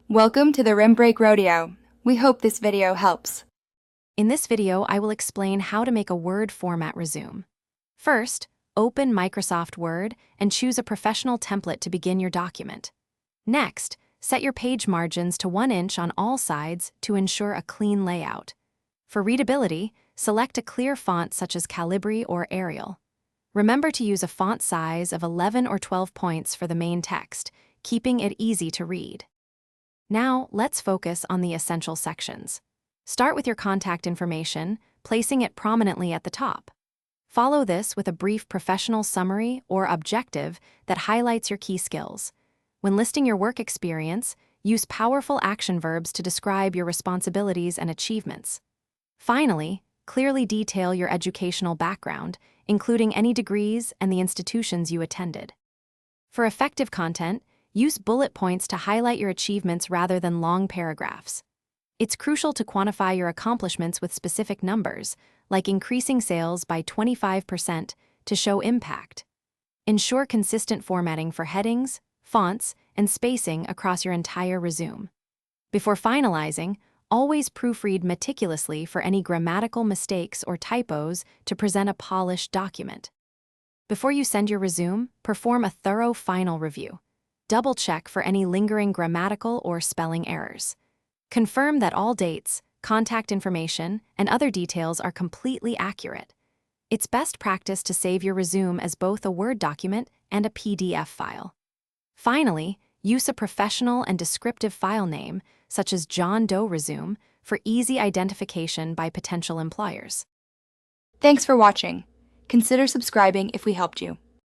Welcome to the Rim Break Rodeo. We hope this video helps. In this video, I will explain how to make a Word format resume. First, open Microsoft Word and choose a professional template to begin your document. Next, set your page margins to 1 inch on all sides to ensure a clean layout. For readability, select a clear font such as Calibri or Arial. Remember to use a font size of 11 or 12 points for the main text, keeping it easy to read. Now, let's focus on the essential sections. Start with your contact information, placing it prominently at the top. Follow this with a brief professional summary or objective that highlights your key skills. When listing your work experience, use powerful action verbs to describe your responsibilities and achievements. Finally, clearly detail your educational background, including any degrees and the institutions you attended. For effective content, use bullet points to highlight your achievements rather than long paragraphs. It's crucial to quantify your accomplishments with specific numbers, like increasing sales by 25% to show impact. Ensure consistent formatting for headings, fonts, and spacing across your entire resume. Before finalizing, always proofread meticulously for any grammatical mistakes or typos to present a polished document. Before you send your resume, perform a thorough final review. Double-check for any lingering grammatical or spelling errors. Confirm that all dates, contact information, and other details are completely accurate. It's best practice to save your resume as both a Word document and a PDF file. Finally, use a professional and descriptive file name, such as John Doe Resume, for easy identification by potential employers. Thanks for watching. Consider subscribing if we helped you.